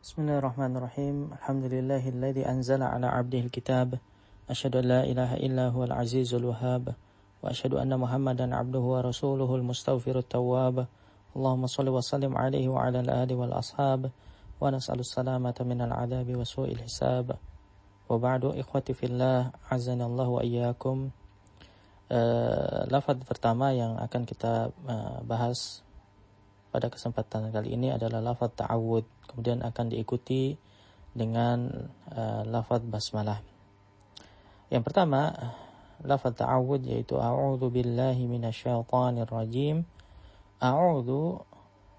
Bismillahirrahmanirrahim. Alhamdulillahilladzi anzala ala 'abdihil kitab. Asyhadu an la ilaha illa huwal azizul wahhab. Wa asyhadu anna Muhammadan 'abduhu wa rasuluhul mustaghfirut tawwab. Allahumma shalli wa sallim 'alaihi wa 'ala alihi wal ashab. Wa nas'alus salamata minal 'adzabi wa su'il hisab. Wa ba'du, ikhwati fillah, azanallahu wa iyyakum. Lafaz pertama yang akan kita bahas pada kesempatan kali ini adalah lafaz ta'awud, kemudian akan diikuti dengan lafaz basmalah. Yang pertama, lafaz ta'awud yaitu a'udzu billahi minasyaitonir rajim. A'udzu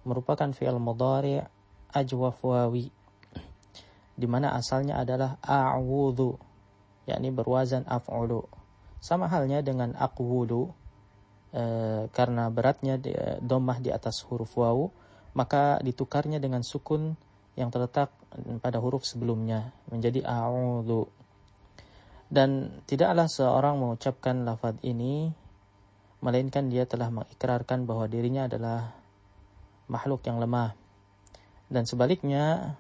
merupakan fi'il mudhari' ajwaf wawi, di mana asalnya adalah a'udzu, yakni berwazan af'ulu. Sama halnya dengan aqwulu, karena beratnya dhammah di atas huruf wawu, maka ditukarnya dengan sukun yang terletak pada huruf sebelumnya menjadi a'udzu. Dan tidaklah seorang mengucapkan lafaz ini melainkan dia telah mengikrarkan bahwa dirinya adalah makhluk yang lemah. Dan sebaliknya,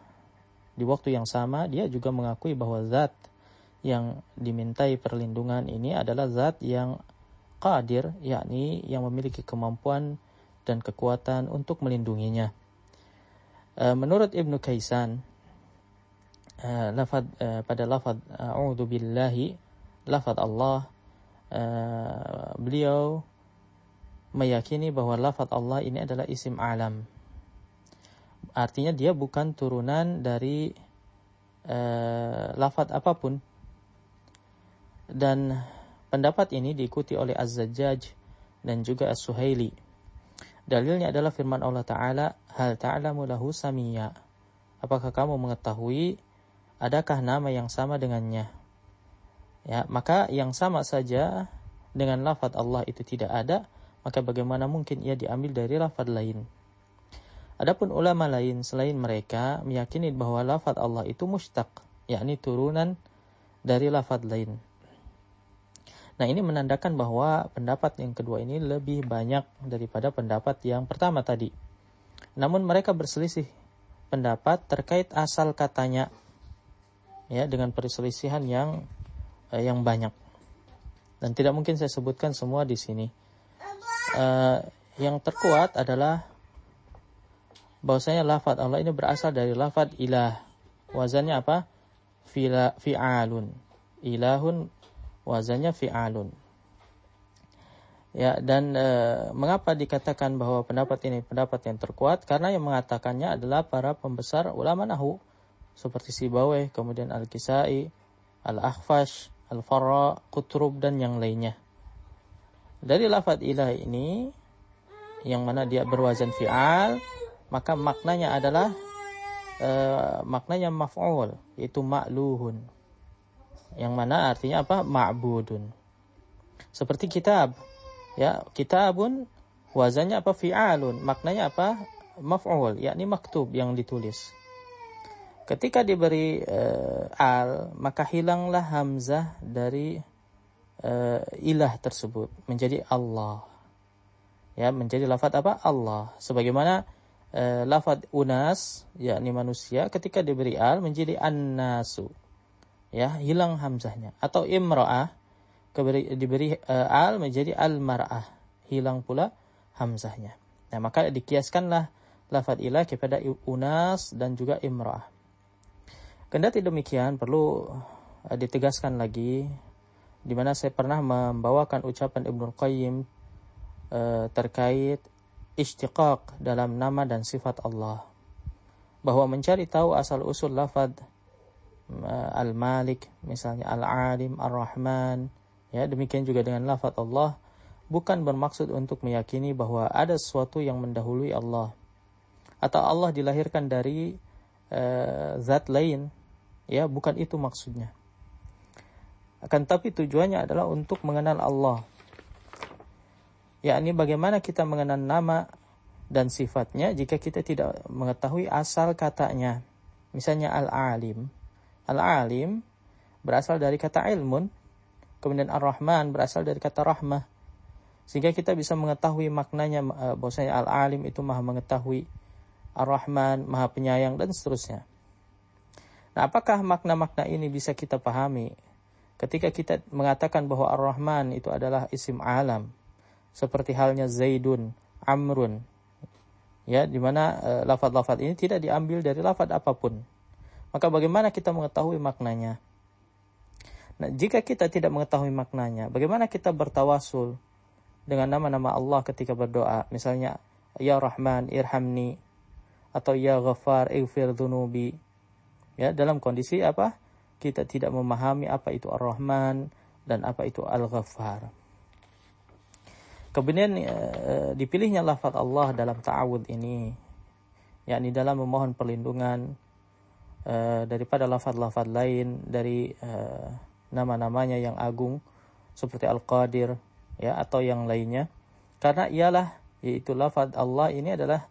di waktu yang sama dia juga mengakui bahwa zat yang dimintai perlindungan ini adalah zat yang qadir, yakni yang memiliki kemampuan dan kekuatan untuk melindunginya. Menurut Ibnu Kaisan, pada lafaz a'udzu billahi, lafaz Allah, beliau meyakini bahwa lafaz Allah ini adalah isim alam. Artinya dia bukan turunan dari lafaz apapun. Dan pendapat ini diikuti oleh Az-Zajjaj dan juga As-Suhaili. Dalilnya adalah firman Allah Ta'ala, hal ta'lamu lahu samiyya. Apakah kamu mengetahui adakah nama yang sama dengannya? Ya, maka yang sama saja dengan lafaz Allah itu tidak ada, maka bagaimana mungkin ia diambil dari lafaz lain? Adapun ulama lain selain mereka meyakini bahwa lafaz Allah itu mushtaq, yakni turunan dari lafaz lain. Nah, ini menandakan bahwa pendapat yang kedua ini lebih banyak daripada pendapat yang pertama tadi. Namun mereka berselisih pendapat terkait asal katanya, ya, dengan perselisihan yang banyak. Dan tidak mungkin saya sebutkan semua di sini. Yang terkuat adalah bahwasanya lafaz Allah ini berasal dari lafaz ilah. Wazannya apa? Fi'alun. Ilahun wazannya fi'alun. Ya, dan mengapa dikatakan bahwa pendapat ini pendapat yang terkuat? Karena yang mengatakannya adalah para pembesar ulama nahwu seperti Sibawayh, kemudian Al-Kisai, Al-Akhfash, Al-Farra, Qutrub dan yang lainnya. Dari lafaz ilah ini yang mana dia berwazan fi'al, maka maknanya adalah maknanya maf'ul, yaitu ma'luhun. Yang mana artinya apa? Ma'budun. Seperti kitab. Ya, kitabun wazannya apa? Fi'alun. Maknanya apa? Maf'ul, yakni maktub, yang ditulis. Ketika diberi al, maka hilanglah hamzah dari ilah tersebut menjadi Allah. Ya, menjadi lafaz apa? Allah. Sebagaimana lafaz unas, yakni manusia, ketika diberi al menjadi an-nasu. Ya, hilang hamzahnya. Atau imra'ah, diberi al menjadi al-mar'ah, hilang pula hamzahnya. Nah, maka dikiaskanlah lafaz ilah kepada unas dan juga imra'ah. Kendati demikian, perlu ditegaskan lagi, di mana saya pernah membawakan ucapan Ibnu Qayyim terkait istiqaq dalam nama dan sifat Allah, bahwa mencari tahu asal usul lafaz Al-Malik, misalnya Al-Alim, Ar-Rahman, ya, demikian juga dengan lafaz Allah, bukan bermaksud untuk meyakini bahwa ada sesuatu yang mendahului Allah, atau Allah dilahirkan dari zat lain, ya, bukan itu maksudnya. Akan tapi tujuannya adalah untuk mengenal Allah, yakni bagaimana kita mengenal nama dan sifatnya jika kita tidak mengetahui asal katanya. Misalnya Al-Alim. Al-Alim berasal dari kata ilmun, kemudian Ar-Rahman berasal dari kata rahmah. Sehingga kita bisa mengetahui maknanya, bahwasanya Al-Alim itu maha mengetahui, Ar-Rahman maha penyayang, dan seterusnya. Nah, apakah makna-makna ini bisa kita pahami ketika kita mengatakan bahwa Ar-Rahman itu adalah isim alam, seperti halnya Zaidun, Amrun, ya, di mana lafaz-lafaz ini tidak diambil dari lafaz apapun. Maka bagaimana kita mengetahui maknanya? Nah, jika kita tidak mengetahui maknanya, bagaimana kita bertawasul dengan nama-nama Allah ketika berdoa? Misalnya, Ya Rahman, irhamni, atau Ya Ghaffar, ighfir dhunubi. Ya, dalam kondisi apa? Kita tidak memahami apa itu Ar-Rahman dan apa itu Al-Ghaffar. Kemudian dipilihnya lafaz Allah dalam ta'awudz ini, yakni dalam memohon perlindungan daripada lafaz-lafaz lain dari nama-namanya yang agung seperti Al-Qadir, ya, atau yang lainnya, karena ialah yaitu lafaz Allah ini adalah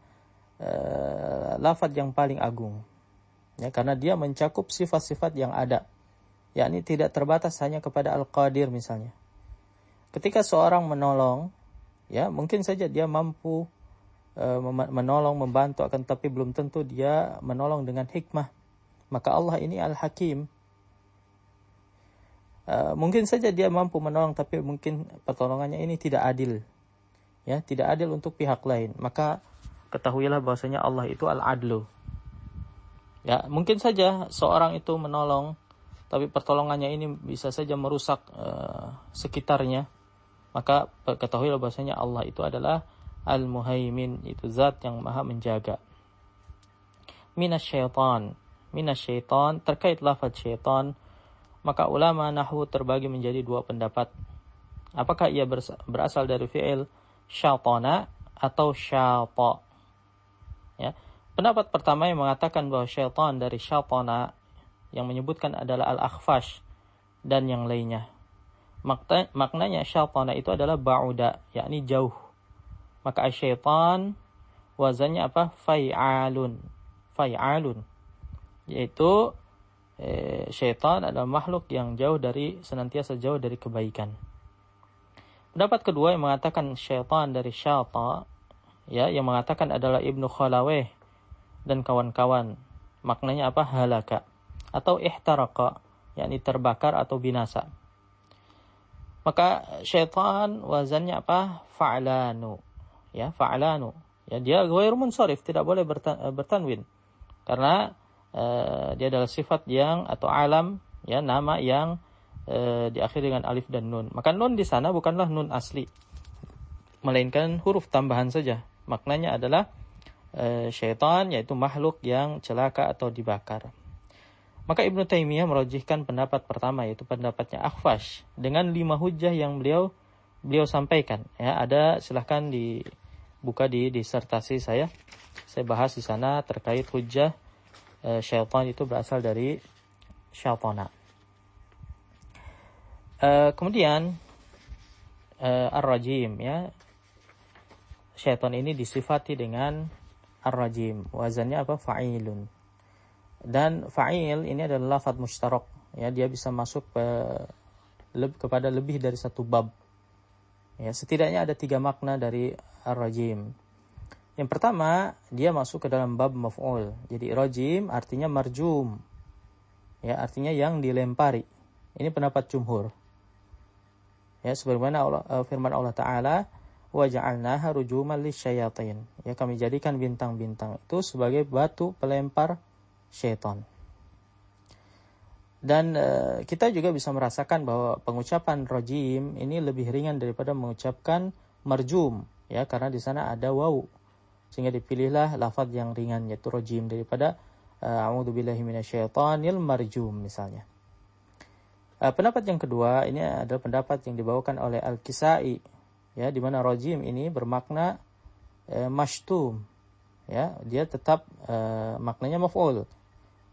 lafaz yang paling agung, ya, karena dia mencakup sifat-sifat yang ada, yakni tidak terbatas hanya kepada Al-Qadir. Misalnya ketika seorang menolong, ya, mungkin saja dia mampu menolong, membantu, akan tapi belum tentu dia menolong dengan hikmah. Maka Allah ini Al-Hakim. Mungkin saja dia mampu menolong, tapi mungkin pertolongannya ini tidak adil, ya, tidak adil untuk pihak lain. Maka ketahuilah bahwasanya Allah itu Al-Adlu. Ya, mungkin saja seorang itu menolong, tapi pertolongannya ini bisa saja merusak sekitarnya. Maka ketahuilah bahwasanya Allah itu adalah Al-Muhaimin, itu zat yang maha menjaga. Minasyaitan, terkait lafaz syaitan, maka ulama nahwu terbagi menjadi dua pendapat. Apakah ia berasal dari fi'il syaitana atau syata? Ya. Pendapat pertama yang mengatakan bahwa syaitan dari syaitana, yang menyebutkan adalah al-akhfash dan yang lainnya. Maknanya syaitana itu adalah ba'uda, yakni jauh. Maka syaitan wazannya apa? Fai'alun, yaitu syaitan adalah makhluk yang senantiasa jauh dari kebaikan. Pendapat kedua yang mengatakan syaitan dari syata, ya, yang mengatakan adalah Ibnu Khalaweh dan kawan-kawan. Maknanya apa? Halaka atau ihtaraqa, yakni terbakar atau binasa. Maka syaitan wazannya apa? Fa'lanu. Ya, fa'lanu. Ya, dia ghair munsharif, tidak boleh bertanwin. Karena dia adalah sifat yang atau alam, ya, nama yang diakhiri dengan alif dan nun. Maka nun di sana bukanlah nun asli, melainkan huruf tambahan saja. Maknanya adalah syaitan, yaitu makhluk yang celaka atau dibakar. Maka Ibnu Taimiyah merajihkan pendapat pertama, yaitu pendapatnya Akhfash, dengan 5 hujjah yang beliau sampaikan. Ya, ada, silahkan dibuka di disertasi saya bahas di sana terkait hujjah syaitan itu berasal dari syaitana. Kemudian ar-rajim, ya, syaitan ini disifati dengan ar-rajim, wazannya apa? Fa'ilun. Dan fa'il ini adalah lafaz mushtarak, ya, dia bisa masuk kepada lebih dari satu bab. Ya, setidaknya ada 3 makna dari ar-rajim. Yang pertama, dia masuk ke dalam bab maf'ul. Jadi rajim artinya marjum, ya, artinya yang dilempari. Ini pendapat jumhur. Ya, sebagaimana firman Allah Ta'ala, wa ja'alnaha rujuman lisyayatin. Ya, kami jadikan bintang-bintang itu sebagai batu pelempar syaitan. Dan kita juga bisa merasakan bahwa pengucapan rajim ini lebih ringan daripada mengucapkan marjum, ya, karena di sana ada waw. Sehingga dipilihlah lafaz yang ringan, yaitu rajim, daripada a'udzubillahi minasyaitonil marjum misalnya. Pendapat yang kedua ini adalah pendapat yang dibawakan oleh Al-Kisai, ya, di mana rajim ini bermakna mashtum, ya, dia tetap maknanya maf'ul,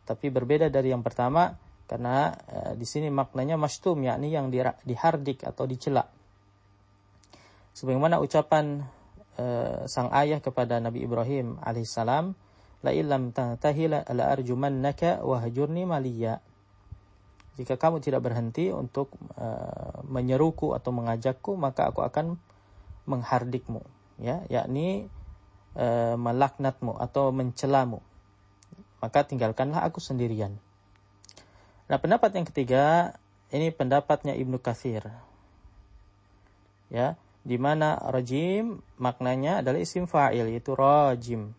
tapi berbeda dari yang pertama karena di sini maknanya mashtum, yakni yang dihardik atau dicela. Sebagaimana ucapan sang ayah kepada Nabi Ibrahim alaihissalam, la illam tantahi la arjumannaka wahjurni maliya. Jika kamu tidak berhenti untuk menyeruku atau mengajakku, maka aku akan menghardikmu, ya, yakni melaknatmu atau mencelamu. Maka tinggalkanlah aku sendirian. Nah, pendapat yang ketiga, ini pendapatnya Ibnu Katsir. Ya, di mana rajim maknanya adalah isim fa'il, yaitu rajim.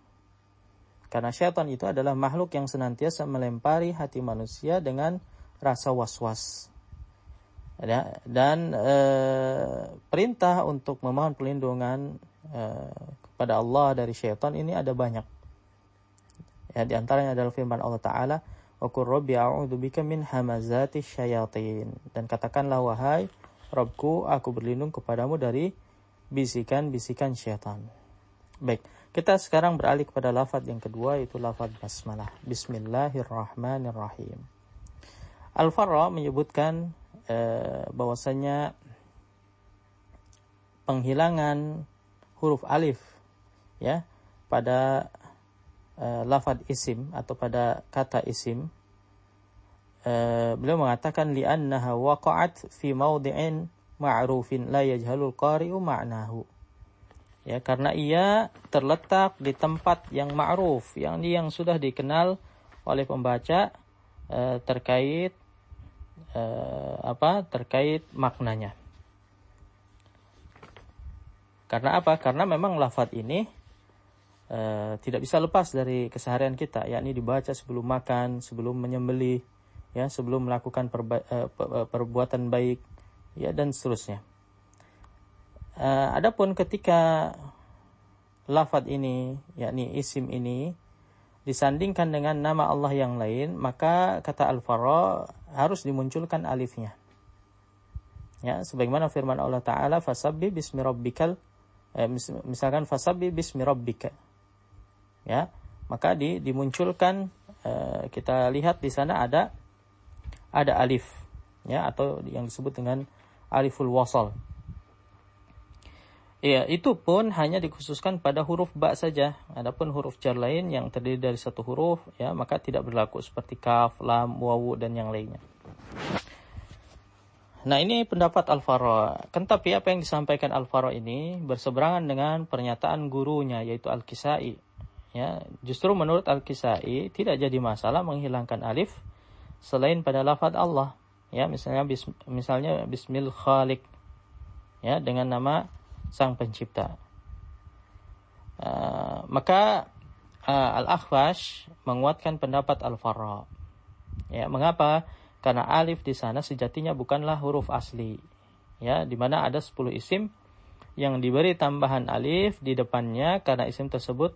Karena syaitan itu adalah makhluk yang senantiasa melempari hati manusia dengan rasa was-was. Ya, dan perintah untuk memohon perlindungan kepada Allah dari syaitan ini ada banyak. Ya, di antaranya adalah firman Allah Ta'ala, wa qur rabbi a'udzubika min hamazati syayatin. Dan katakanlah, wahai Rabbku, aku berlindung kepadamu dari bisikan-bisikan syaitan. Baik, kita sekarang beralih kepada lafaz yang kedua, yaitu lafaz basmalah. Bismillahirrahmanirrahim. Al-Farra menyebutkan bahwasanya penghilangan huruf alif ya pada lafaz isim atau pada kata isim, beliau mengatakan li'annaha waqa'at fi mawdi'in ma'rufin la yajhalul qari'u ma'nahu. Ya, karena ia terletak di tempat yang ma'ruf, yang sudah dikenal oleh pembaca terkait terkait maknanya. Karena apa? Karena memang lafaz ini tidak bisa lepas dari keseharian kita, yakni dibaca sebelum makan, sebelum menyembelih, ya, sebelum melakukan perbuatan baik, ya, dan seterusnya. Adapun ketika lafaz ini, yakni isim ini disandingkan dengan nama Allah yang lain, maka kata Al-Farra harus dimunculkan alifnya. Ya, sebagaimana firman Allah Ta'ala, fasabbih bismi rabbikal, misalkan fasabbih bismi rabbika. Ya, maka dimunculkan, kita lihat di sana ada alif, ya, atau yang disebut dengan aliful wasal. Ya, itu pun hanya dikhususkan pada huruf ba saja. Adapun huruf jar lain yang terdiri dari satu huruf, ya, maka tidak berlaku seperti kaf, lam, wawu, dan yang lainnya. Nah, ini pendapat Al-Farra. Tapi apa yang disampaikan Al-Farra ini berseberangan dengan pernyataan gurunya, yaitu Al-Kisai. Ya, justru menurut Al-Kisai tidak jadi masalah menghilangkan alif selain pada lafaz Allah. Ya, misalnya Bismil Khaliq, ya, dengan nama Sang Pencipta. Maka Al-Akhfash menguatkan pendapat Al-Farra. Ya, mengapa? Karena alif di sana sejatinya bukanlah huruf asli. Ya, di mana ada 10 isim yang diberi tambahan alif di depannya karena isim tersebut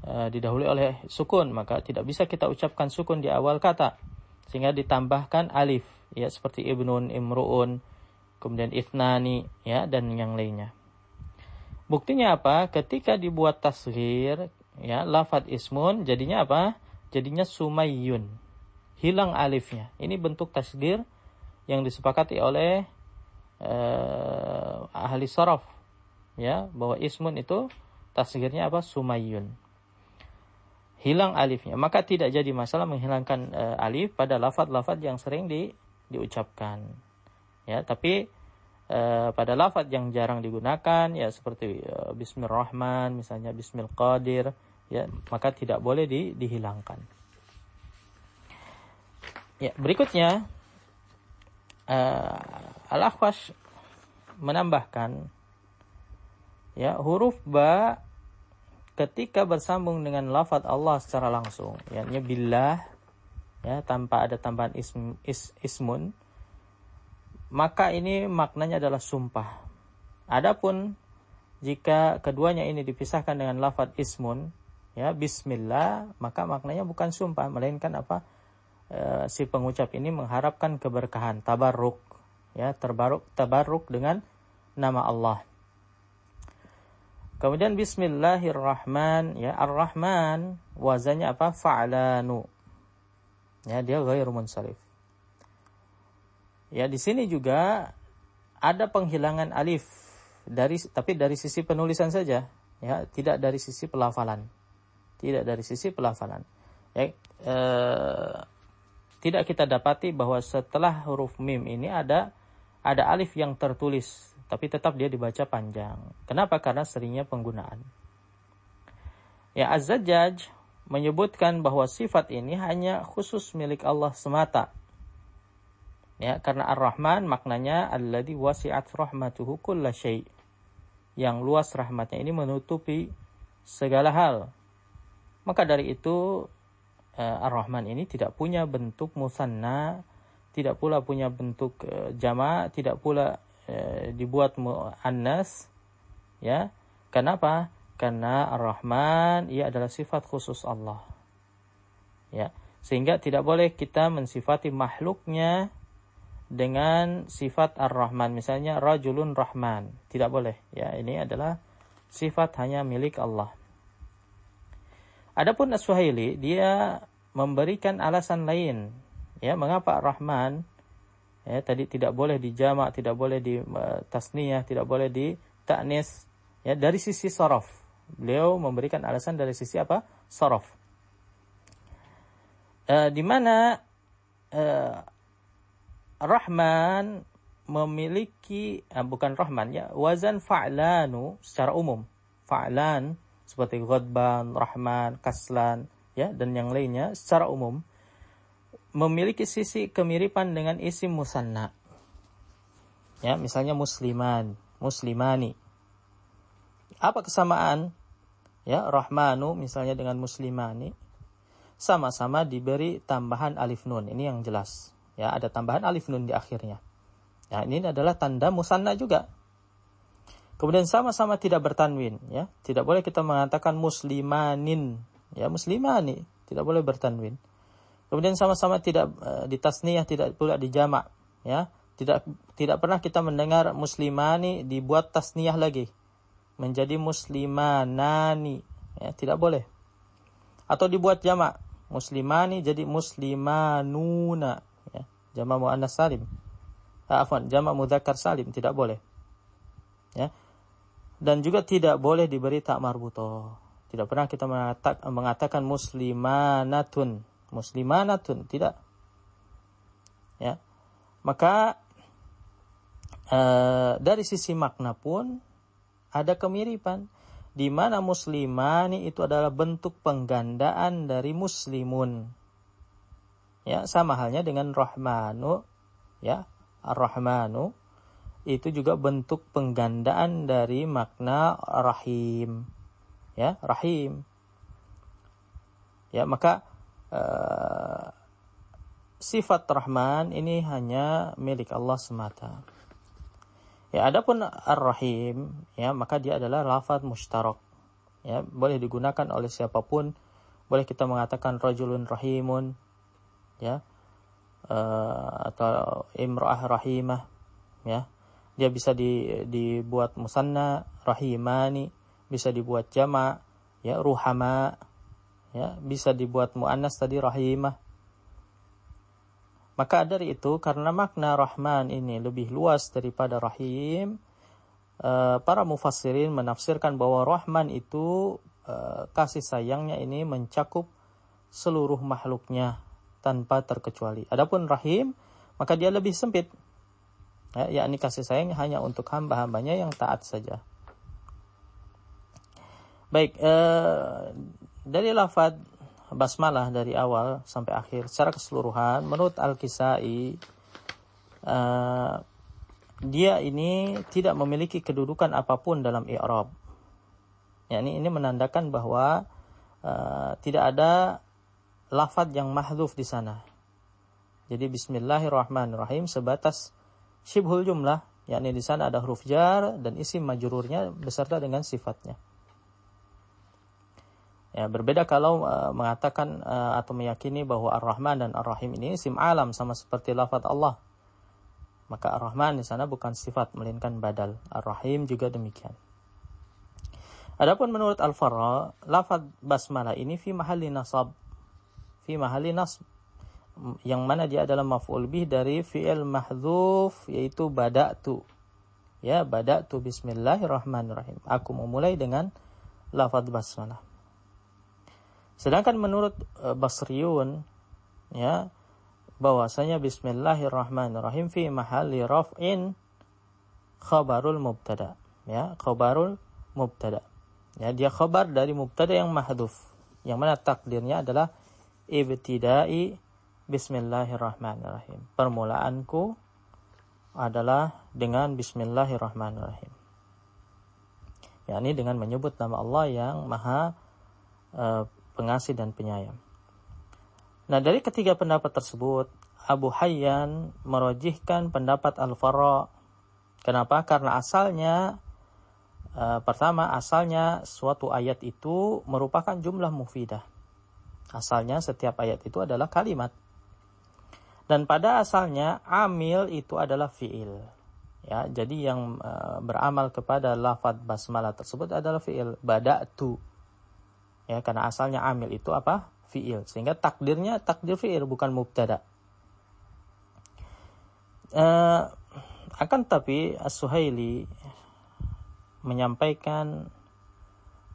didahului oleh sukun, maka tidak bisa kita ucapkan sukun di awal kata, sehingga ditambahkan alif, ya, seperti ibnun, imruun, kemudian ithnani, ya, dan yang lainnya. Buktinya apa? Ketika dibuat tasghir, ya, lafaz ismun jadinya apa? Jadinya sumayyun. Hilang alifnya. Ini bentuk tasghir yang disepakati oleh ahli sharaf, ya, bahwa ismun itu tasghirnya apa? Sumayyun. Hilang alifnya. Maka tidak jadi masalah menghilangkan alif pada lafaz-lafaz yang sering diucapkan. Ya, tapi pada lafaz yang jarang digunakan, ya, seperti Bismillahirrahman, misalnya Bismil Qadir, ya, maka tidak boleh dihilangkan. Ya, berikutnya Al-Akhfash menambahkan, ya, huruf ba ketika bersambung dengan lafaz Allah secara langsung, yakni billah, ya, tanpa ada tambahan ismun, maka ini maknanya adalah sumpah. Adapun jika keduanya ini dipisahkan dengan lafaz ismun, ya, bismillah, maka maknanya bukan sumpah, melainkan apa? Si pengucap ini mengharapkan keberkahan, tabarruk, ya, tabarruk dengan nama Allah. Kemudian bismillahirrahman, ya, ar-rahman wazannya apa? Fa'lanu. Ya, dia ghairu munsharif. Ya, di sini juga ada penghilangan alif tapi dari sisi penulisan saja, ya, tidak dari sisi pelafalan. Tidak dari sisi pelafalan. Ya, tidak kita dapati bahwa setelah huruf mim ini ada alif yang tertulis, tapi tetap dia dibaca panjang. Kenapa? Karena seringnya penggunaan. Ya, Az-Zajjaj menyebutkan bahwa sifat ini hanya khusus milik Allah semata. Ya, karena Ar-Rahman maknanya alladzi wasi'at rahmatuhu kulla syai'. Yang luas rahmatnya ini menutupi segala hal. Maka dari itu Ar-Rahman ini tidak punya bentuk musanna, tidak pula punya bentuk jama', tidak pula dibuat muannas. Ya. Kenapa? Karena Ar-Rahman ia adalah sifat khusus Allah. Ya. Sehingga tidak boleh kita mensifati makhluknya dengan sifat Ar-Rahman. Misalnya rajulun rahman, tidak boleh. Ya, ini adalah sifat hanya milik Allah. Adapun As-Suhaili dia memberikan alasan lain, ya, mengapa Ar-Rahman ya tadi tidak boleh dijamak, tidak boleh di tasniyah, tidak boleh di ta'nis, ya, dari sisi sharaf. Beliau memberikan alasan dari sisi apa? Sharaf. Di mana Rahman memiliki bukan Rahman ya, wazan fa'lanu secara umum. Fa'lan seperti ghadban, rahman, kaslan, ya, dan yang lainnya secara umum memiliki sisi kemiripan dengan isim musanna. Ya, misalnya musliman, muslimani. Apa kesamaan? Ya, rahmanu misalnya dengan muslimani sama-sama diberi tambahan alif nun. Ini yang jelas. Ya, ada tambahan alif nun di akhirnya. Ya, ini adalah tanda musanna juga. Kemudian sama-sama tidak bertanwin, ya. Tidak boleh kita mengatakan muslimanin, ya, muslimani, tidak boleh bertanwin. Kemudian sama-sama tidak ditasniyah, tidak pula dijamak, ya. Tidak pernah kita mendengar muslimani dibuat tasniyah lagi menjadi muslimanani, ya, tidak boleh. Atau dibuat jamak, muslimani jadi muslimanuna, ya, jamak muannas salim. Jamak mudzakkar salim, tidak boleh. Ya. Dan juga tidak boleh diberi tak marbutoh. Tidak pernah kita mengatakan muslimanatun, muslimanatun, tidak. Ya. Maka dari sisi makna pun ada kemiripan, di mana muslimani itu adalah bentuk penggandaan dari muslimun. Ya, sama halnya dengan rahmanu, ya, ar-rahmanu itu juga bentuk penggandaan dari makna rahim. Ya, rahim. Ya, maka sifat Rahman ini hanya milik Allah semata. Ya, adapun Ar-Rahim, ya, maka dia adalah lafaz mustarak. Ya, boleh digunakan oleh siapapun. Boleh kita mengatakan rajulun rahimun, ya, atau imra'ah rahimah, ya. Dia bisa dibuat musanna, rahimani, bisa dibuat jama', ya, ruhama, ya, bisa dibuat muannas tadi rahimah. Maka dari itu, karena makna Rahman ini lebih luas daripada Rahim, para mufassirin menafsirkan bahwa Rahman itu kasih sayangnya ini mencakup seluruh makhluknya tanpa terkecuali. Adapun Rahim, maka dia lebih sempit. Ya, yakni kasih sayang hanya untuk hamba-hambanya yang taat saja. Baik, dari lafaz basmalah dari awal sampai akhir secara keseluruhan, menurut Al-Kisai, dia ini tidak memiliki kedudukan apapun dalam i'rab. Yakni ini menandakan bahwa tidak ada lafaz yang mahdzuf di sana. Jadi Bismillahirrahmanirrahim sebatas syibhul jumlah, yakni di sana ada huruf jar dan isim majrurnya beserta dengan sifatnya. Ya, berbeda kalau mengatakan atau meyakini bahwa Ar-Rahman dan Ar-Rahim ini isim alam sama seperti lafaz Allah. Maka Ar-Rahman di sana bukan sifat melainkan badal. Ar-Rahim juga demikian. Adapun menurut Al-Farra, lafaz basmalah ini fi mahalli nasab. Fi mahalli nasb, yang mana dia adalah maf'ul bih dari fi'il mahdzuf, yaitu bada'tu. Ya, bada'tu bismillahirrahmanirrahim. Aku memulai dengan lafaz basmalah. Sedangkan menurut Basriyun, ya, bahwasanya bismillahirrahmanirrahim fi mahalli raf'in khabarul mubtada. Ya, khabarul mubtada. Ya, dia khabar dari mubtada yang mahdzuf, yang mana takdirnya adalah ibtida'i Bismillahirrahmanirrahim. Permulaanku adalah dengan Bismillahirrahmanirrahim. Yakni dengan menyebut nama Allah yang Maha Pengasih dan Penyayang. Nah, dari ketiga pendapat tersebut, Abu Hayyan merojihkan pendapat Al-Farra. Kenapa? Karena asalnya pertama, asalnya suatu ayat itu merupakan jumlah mufidah. Asalnya setiap ayat itu adalah kalimat. Dan pada asalnya amil itu adalah fi'il. Ya, jadi yang beramal kepada lafadz basmalah tersebut adalah fi'il. Bada'tu. Ya, karena asalnya amil itu apa? Fi'il. Sehingga takdirnya takdir fi'il, bukan mubtada. Akan tapi As-Suhaili menyampaikan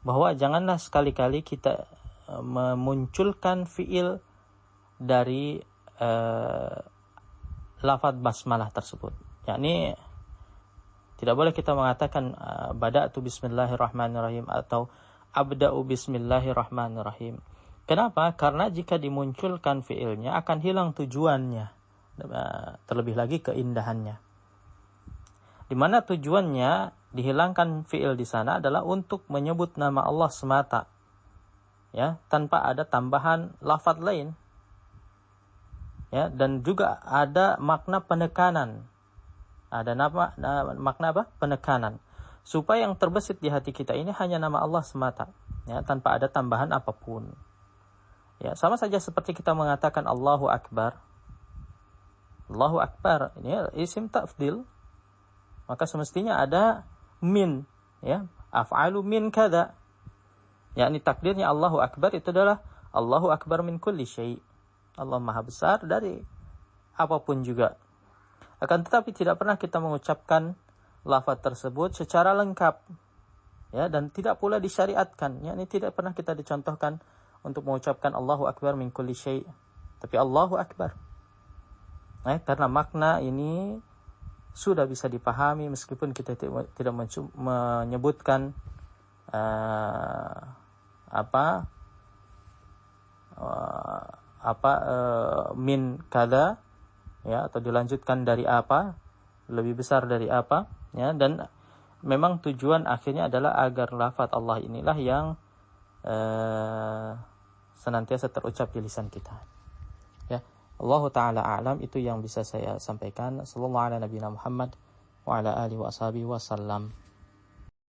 bahwa janganlah sekali-kali kita memunculkan fi'il dari lafadz basmalah tersebut. Yakni tidak boleh kita mengatakan bada'tu bismillahirrahmanirrahim atau abda'u bismillahirrahmanirrahim. Kenapa? Karena jika dimunculkan fi'ilnya akan hilang tujuannya, terlebih lagi keindahannya. Di mana tujuannya dihilangkan fi'il di sana adalah untuk menyebut nama Allah semata, ya, tanpa ada tambahan lafadz lain. Ya, dan juga ada makna penekanan. Ada makna apa? Penekanan. Supaya yang terbesit di hati kita ini hanya nama Allah semata, ya, tanpa ada tambahan apapun. Ya, sama saja seperti kita mengatakan Allahu Akbar. Allahu Akbar ini isim tafdil. Maka semestinya ada min, ya, af'alu min kada. Yakni takdirnya Allahu Akbar itu adalah Allahu Akbar min kulli syai'. Allah Maha Besar dari apapun juga. Akan tetapi tidak pernah kita mengucapkan lafaz tersebut secara lengkap, ya, dan tidak pula disyariatkan. Yakni tidak pernah kita dicontohkan untuk mengucapkan Allahu Akbar min kulli syai', tapi Allahu Akbar. Karena makna ini sudah bisa dipahami meskipun kita tidak menyebutkan min kada, ya, atau dilanjutkan dari apa, lebih besar dari apa, ya, dan memang tujuan akhirnya adalah agar lafaz Allah inilah yang senantiasa terucap di lisan kita. Ya, Allah taala a'lam, itu yang bisa saya sampaikan. Sallallahu ala nabiyina Muhammad wa ala alihi wa ashabihi wasallam.